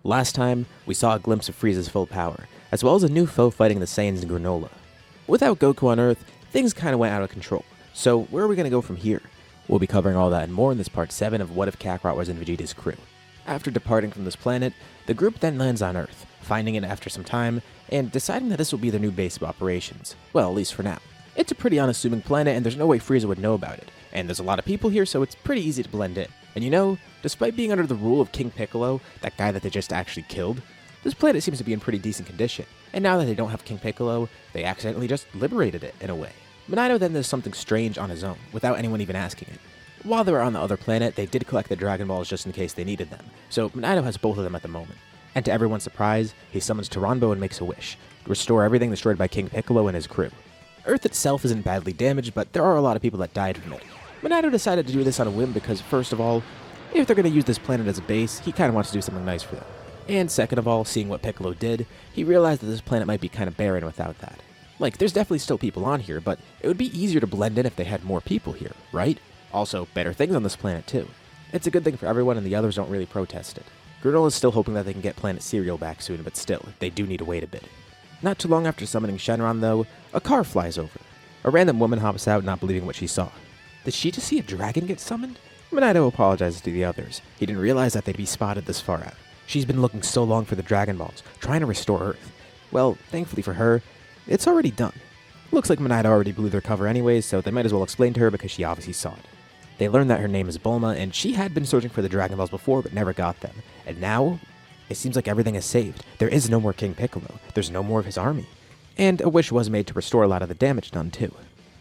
Last time, we saw a glimpse of Frieza's full power, as well as a new foe fighting the Saiyans in Granola. Without Goku on Earth, things kinda went out of control, so where are we gonna go from here? We'll be covering all that and more in this part 7 of What If Kakarot Was in Vegeta's Crew. After departing from this planet, the group then lands on Earth, finding it after some time, and deciding that this will be their new base of operations. Well, at least for now. It's a pretty unassuming planet and there's no way Frieza would know about it, and there's a lot of people here so it's pretty easy to blend in. And you know, despite being under the rule of King Piccolo, that guy that they just actually killed, this planet seems to be in pretty decent condition, and now that they don't have King Piccolo, they accidentally just liberated it in a way. Minato then does something strange on his own, without anyone even asking it. While they were on the other planet, they did collect the Dragon Balls just in case they needed them, so Minato has both of them at the moment. And to everyone's surprise, he summons Taranbo and makes a wish, to restore everything destroyed by King Piccolo and his crew. Earth itself isn't badly damaged, but there are a lot of people that died from it. Minato decided to do this on a whim because, first of all, if they're going to use this planet as a base, he kind of wants to do something nice for them. And second of all, seeing what Piccolo did, he realized that this planet might be kind of barren without that. Like, there's definitely still people on here, but it would be easier to blend in if they had more people here, right? Also, better things on this planet too. It's a good thing for everyone and the others don't really protest it. Granola's still hoping that they can get Planet Cereal back soon, but still, they do need to wait a bit. Not too long after summoning Shenron though, a car flies over. A random woman hops out not believing what she saw. Did she just see a dragon get summoned? Minato apologizes to the others. He didn't realize that they'd be spotted this far out. She's been looking so long for the Dragon Balls, trying to restore Earth. Well, thankfully for her, it's already done. Looks like Minato already blew their cover anyways, so they might as well explain to her because she obviously saw it. They learn that her name is Bulma, and she had been searching for the Dragon Balls before but never got them. And now, it seems like everything is saved. There is no more King Piccolo. There's no more of his army. And a wish was made to restore a lot of the damage done too.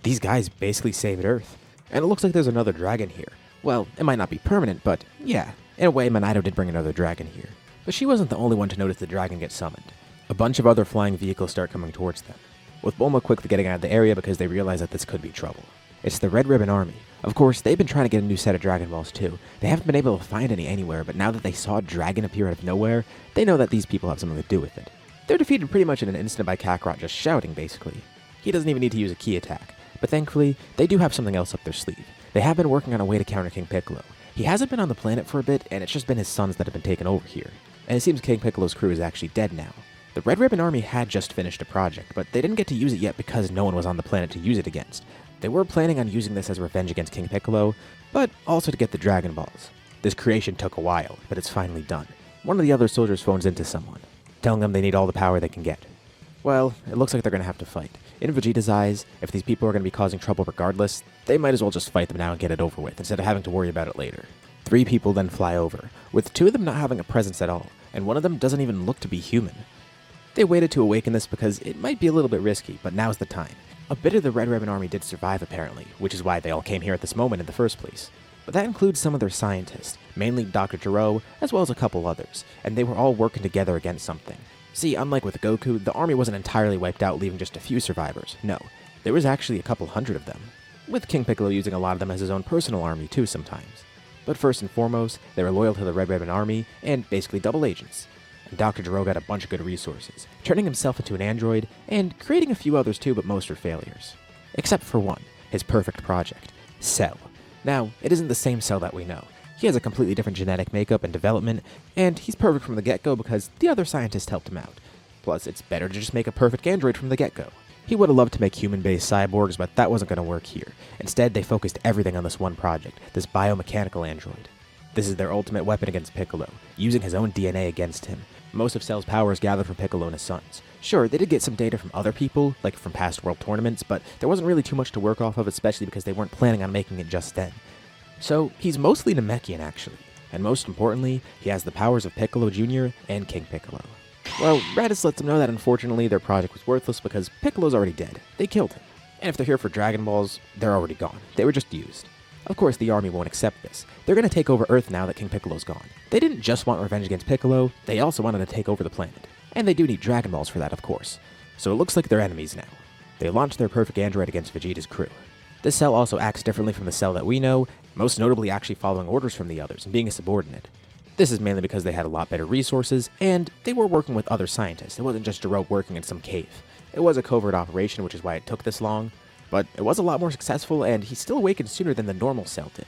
These guys basically saved Earth. And it looks like there's another dragon here. Well, it might not be permanent, but yeah, in a way Minato did bring another dragon here. But she wasn't the only one to notice the dragon get summoned. A bunch of other flying vehicles start coming towards them, with Bulma quickly getting out of the area because they realize that this could be trouble. It's the Red Ribbon Army. Of course, they've been trying to get a new set of Dragon Balls too. They haven't been able to find any anywhere, but now that they saw a dragon appear out of nowhere, they know that these people have something to do with it. They're defeated pretty much in an instant by Kakarot just shouting, basically. He doesn't even need to use a key attack, but thankfully, they do have something else up their sleeve. They have been working on a way to counter King Piccolo. He hasn't been on the planet for a bit, and it's just been his sons that have been taken over here. And it seems King Piccolo's crew is actually dead now. The Red Ribbon Army had just finished a project, but they didn't get to use it yet because no one was on the planet to use it against. They were planning on using this as revenge against King Piccolo, but also to get the Dragon Balls. This creation took a while, but it's finally done. One of the other soldiers phones into someone, telling them they need all the power they can get. Well, it looks like they're going to have to fight. In Vegeta's eyes, if these people are going to be causing trouble regardless, they might as well just fight them now and get it over with, instead of having to worry about it later. 3 people then fly over, with 2 of them not having a presence at all, and one of them doesn't even look to be human. They waited to awaken this because it might be a little bit risky, but now's the time. A bit of the Red Ribbon Army did survive apparently, which is why they all came here at this moment in the first place. But that includes some of their scientists, mainly Dr. Gero, as well as a couple others, and they were all working together against something. See, unlike with Goku, the army wasn't entirely wiped out, leaving just a few survivors. No, there was actually a couple hundred of them, with King Piccolo using a lot of them as his own personal army too sometimes. But first and foremost, they were loyal to the Red Ribbon Army, and basically double agents. And Dr. Gero got a bunch of good resources, turning himself into an android, and creating a few others too, but most were failures. Except for one, his perfect project, Cell. Now, it isn't the same Cell that we know. He has a completely different genetic makeup and development, and he's perfect from the get-go because the other scientists helped him out. Plus, it's better to just make a perfect android from the get-go. He would have loved to make human-based cyborgs, but that wasn't going to work here. Instead, they focused everything on this one project, this biomechanical android. This is their ultimate weapon against Piccolo, using his own DNA against him. Most of Cell's power is gathered from Piccolo and his sons. Sure, they did get some data from other people, like from past world tournaments, but there wasn't really too much to work off of, especially because they weren't planning on making it just then. So, he's mostly Namekian actually, and most importantly, he has the powers of Piccolo Jr. and King Piccolo. Well, Raditz lets them know that unfortunately their project was worthless because Piccolo's already dead. They killed him. And if they're here for Dragon Balls, they're already gone. They were just used. Of course, the army won't accept this. They're going to take over Earth now that King Piccolo's gone. They didn't just want revenge against Piccolo, they also wanted to take over the planet. And they do need Dragon Balls for that, of course. So it looks like they're enemies now. They launched their perfect android against Vegeta's crew. This Cell also acts differently from the Cell that we know, most notably actually following orders from the others and being a subordinate. This is mainly because they had a lot better resources, and they were working with other scientists. It wasn't just Gero working in some cave. It was a covert operation, which is why it took this long, but it was a lot more successful, and he still awakened sooner than the normal Cell did.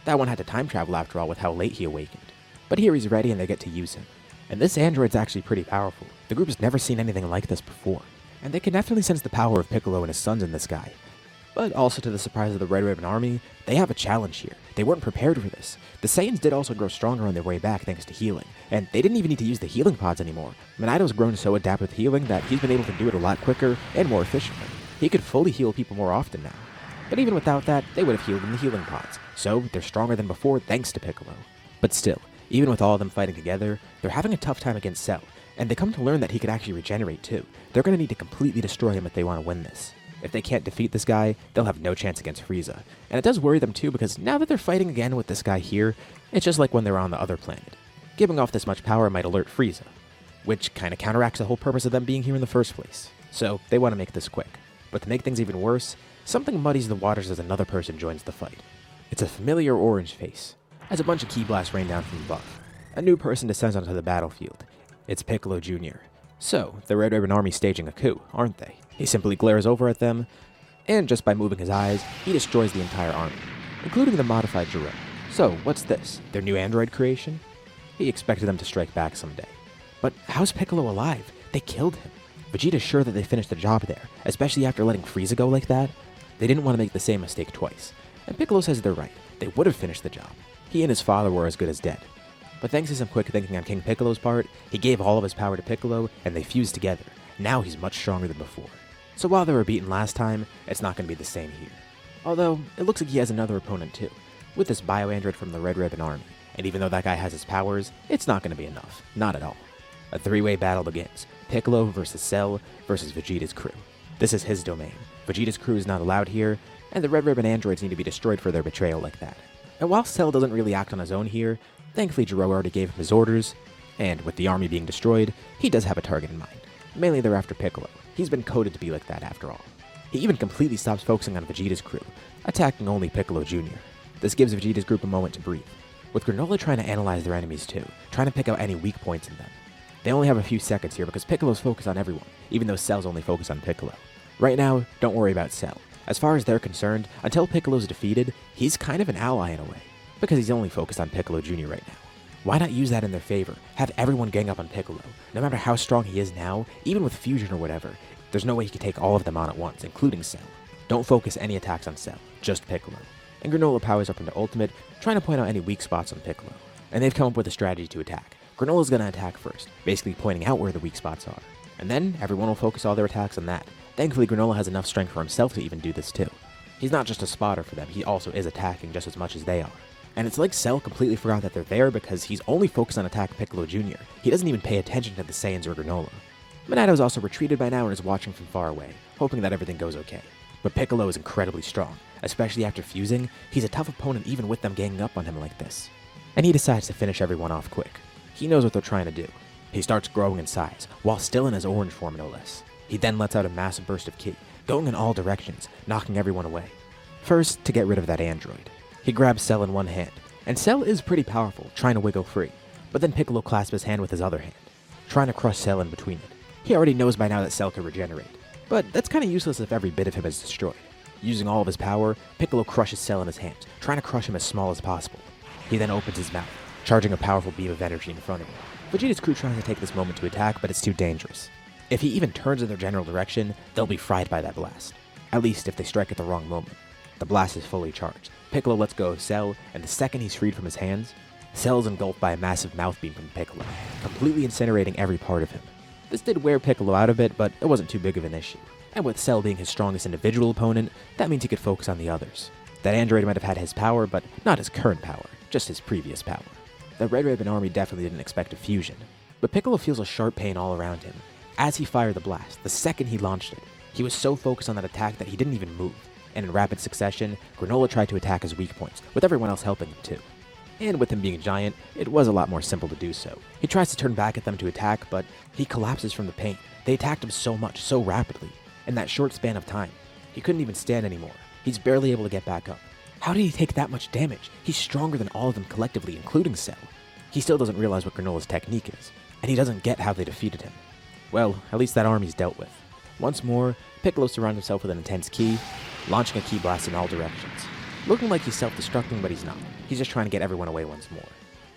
That one had to time travel after all with how late he awakened. But here he's ready and they get to use him. And this android's actually pretty powerful. The group has never seen anything like this before, and they can definitely sense the power of Piccolo and his sons in this guy. But also to the surprise of the Red Ribbon Army, they have a challenge here. They weren't prepared for this. The Saiyans did also grow stronger on their way back thanks to healing, and they didn't even need to use the healing pods anymore. Minado's grown so adept with healing that he's been able to do it a lot quicker and more efficiently. He could fully heal people more often now. But even without that, they would have healed in the healing pods, so they're stronger than before thanks to Piccolo. But still, even with all of them fighting together, they're having a tough time against Cell, and they come to learn that he could actually regenerate too. They're going to need to completely destroy him if they want to win this. If they can't defeat this guy, they'll have no chance against Frieza. And it does worry them too, because now that they're fighting again with this guy here, it's just like when they were on the other planet. Giving off this much power might alert Frieza, which kind of counteracts the whole purpose of them being here in the first place. So they want to make this quick. But to make things even worse, something muddies the waters as another person joins the fight. It's a familiar orange face, as a bunch of ki blasts rain down from above. A new person descends onto the battlefield. It's Piccolo Jr. So, the Red Ribbon Army staging a coup, aren't they? He simply glares over at them, and just by moving his eyes, he destroys the entire army, including the modified Gero. So, what's this? Their new android creation? He expected them to strike back someday. But how's Piccolo alive? They killed him. Vegeta's sure that they finished the job there, especially after letting Frieza go like that. They didn't want to make the same mistake twice. And Piccolo says they're right. They would have finished the job. He and his father were as good as dead. But thanks to some quick thinking on King Piccolo's part, he gave all of his power to Piccolo, and they fused together. Now he's much stronger than before. So while they were beaten last time, it's not going to be the same here. Although, it looks like he has another opponent too, with this bio-android from the Red Ribbon Army. And even though that guy has his powers, it's not going to be enough. Not at all. A three-way battle begins. Piccolo versus Cell versus Vegeta's crew. This is his domain. Vegeta's crew is not allowed here, and the Red Ribbon androids need to be destroyed for their betrayal like that. And while Cell doesn't really act on his own here, thankfully Gero already gave him his orders, and with the army being destroyed, he does have a target in mind. Mainly they're after Piccolo. He's been coded to be like that after all. He even completely stops focusing on Vegeta's crew, attacking only Piccolo Jr. This gives Vegeta's group a moment to breathe, with Granola trying to analyze their enemies too, trying to pick out any weak points in them. They only have a few seconds here because Piccolo's focused on everyone, even though Cell's only focused on Piccolo. Right now, don't worry about Cell. As far as they're concerned, until Piccolo's defeated, he's kind of an ally in a way, because he's only focused on Piccolo Jr. right now. Why not use that in their favor? Have everyone gang up on Piccolo. No matter how strong he is now, even with fusion or whatever, there's no way he could take all of them on at once, including Cell. Don't focus any attacks on Cell, just Piccolo. And Granola powers up into Ultimate, trying to point out any weak spots on Piccolo. And they've come up with a strategy to attack. Granola's gonna attack first, basically pointing out where the weak spots are. And then, everyone will focus all their attacks on that. Thankfully, Granola has enough strength for himself to even do this too. He's not just a spotter for them, he also is attacking just as much as they are. And it's like Cell completely forgot that they're there because he's only focused on attacking Piccolo Jr. He doesn't even pay attention to the Saiyans or Granola. Minado's also retreated by now and is watching from far away, hoping that everything goes okay. But Piccolo is incredibly strong, especially after fusing. He's a tough opponent even with them ganging up on him like this. And he decides to finish everyone off quick. He knows what they're trying to do. He starts growing in size, while still in his orange form no less. He then lets out a massive burst of ki, going in all directions, knocking everyone away. First, to get rid of that android. He grabs Cell in one hand, and Cell is pretty powerful, trying to wiggle free, but then Piccolo clasps his hand with his other hand, trying to crush Cell in between it. He already knows by now that Cell can regenerate, but that's kinda useless if every bit of him is destroyed. Using all of his power, Piccolo crushes Cell in his hands, trying to crush him as small as possible. He then opens his mouth, charging a powerful beam of energy in front of him. Vegeta's crew tries to take this moment to attack, but it's too dangerous. If he even turns in their general direction, they'll be fried by that blast. At least if they strike at the wrong moment. The blast is fully charged. Piccolo lets go of Cell, and the second he's freed from his hands, Cell is engulfed by a massive mouth beam from Piccolo, completely incinerating every part of him. This did wear Piccolo out a bit, but it wasn't too big of an issue. And with Cell being his strongest individual opponent, that means he could focus on the others. That android might have had his power, but not his current power, just his previous power. The Red Ribbon Army definitely didn't expect a fusion, but Piccolo feels a sharp pain all around him. As he fired the blast, the second he launched it, he was so focused on that attack that he didn't even move. And in rapid succession, Granola tried to attack his weak points, with everyone else helping him too. And with him being a giant, it was a lot more simple to do so. He tries to turn back at them to attack, but he collapses from the pain. They attacked him so much, so rapidly. In that short span of time, he couldn't even stand anymore. He's barely able to get back up. How did he take that much damage? He's stronger than all of them collectively, including Cell. He still doesn't realize what Granola's technique is, and he doesn't get how they defeated him. Well, at least that army's dealt with. Once more, Piccolo surrounds himself with an intense ki, launching a ki blast in all directions. Looking like he's self-destructing, but he's not. He's just trying to get everyone away once more.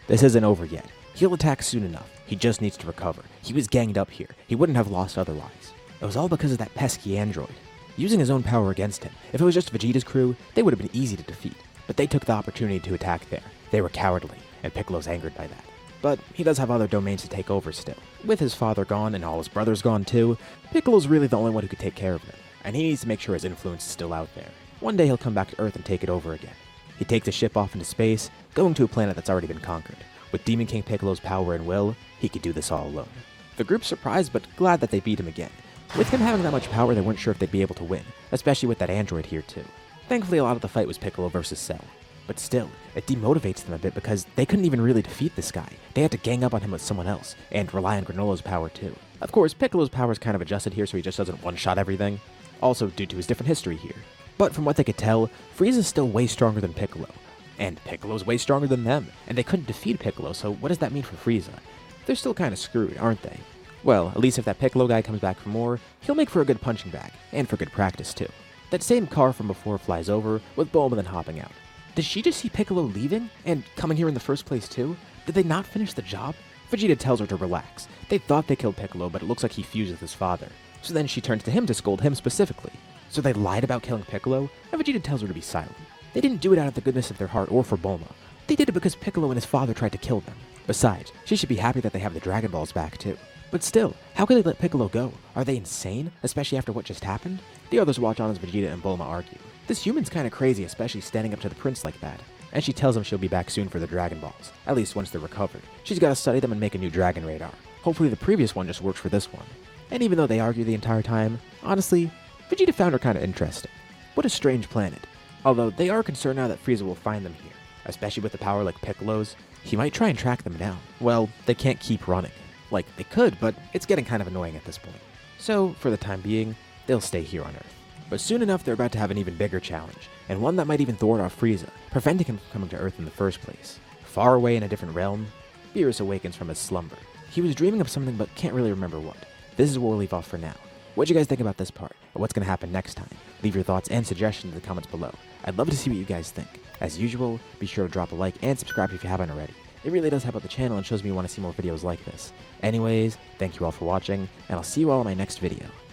This isn't over yet. He'll attack soon enough, He just needs to recover. He was ganged up here. He wouldn't have lost otherwise. It was all because of that pesky android. Using his own power against him. If it was just Vegeta's crew, they would have been easy to defeat. But they took the opportunity to attack there. They were cowardly, and Piccolo's angered by that. But he does have other domains to take over still. With his father gone and all his brothers gone too, Piccolo's really the only one who could take care of them. And he needs to make sure his influence is still out there. One day he'll come back to Earth and take it over again. He takes a ship off into space, going to a planet that's already been conquered. With Demon King Piccolo's power and will, he could do this all alone. The group's surprised but glad that they beat him again. With him having that much power, they weren't sure if they'd be able to win, especially with that android here too. Thankfully, a lot of the fight was Piccolo versus Cell. But still, it demotivates them a bit because they couldn't even really defeat this guy. They had to gang up on him with someone else, and rely on Granola's power too. Of course, Piccolo's power is kind of adjusted here so he just doesn't one-shot everything, also due to his different history here. But from what they could tell, Frieza's still way stronger than Piccolo. And Piccolo's way stronger than them, and they couldn't defeat Piccolo, so what does that mean for Frieza? They're still kinda screwed, aren't they? Well, at least if that Piccolo guy comes back for more, he'll make for a good punching bag, and for good practice too. That same car from before flies over, with Bulma then hopping out. Did she just see Piccolo leaving, and coming here in the first place too? Did they not finish the job? Vegeta tells her to relax. They thought they killed Piccolo, but it looks like he fused with his father. So then she turns to him to scold him specifically. So they lied about killing Piccolo, and Vegeta tells her to be silent. They didn't do it out of the goodness of their heart or for Bulma. They did it because Piccolo and his father tried to kill them. Besides, she should be happy that they have the Dragon Balls back too. But still, how could they let Piccolo go? Are they insane, especially after what just happened? The others watch on as Vegeta and Bulma argue. This human's kinda crazy, especially standing up to the prince like that. And she tells him she'll be back soon for the Dragon Balls, at least once they're recovered. She's gotta study them and make a new Dragon Radar. Hopefully the previous one just works for this one. And even though they argue the entire time, honestly, Vegeta found her kinda interesting. What a strange planet. Although they are concerned now that Frieza will find them here, especially with a power like Piccolo's. He might try and track them down. Well, they can't keep running. Like, they could, but it's getting kind of annoying at this point. So, for the time being, they'll stay here on Earth. But soon enough, they're about to have an even bigger challenge, and one that might even thwart off Frieza, preventing him from coming to Earth in the first place. Far away in a different realm, Beerus awakens from his slumber. He was dreaming of something but can't really remember what. This is where we'll leave off for now. What'd you guys think about this part, or what's going to happen next time? Leave your thoughts and suggestions in the comments below. I'd love to see what you guys think. As usual, be sure to drop a like and subscribe if you haven't already. It really does help out the channel and shows me you want to see more videos like this. Anyways, thank you all for watching, and I'll see you all in my next video.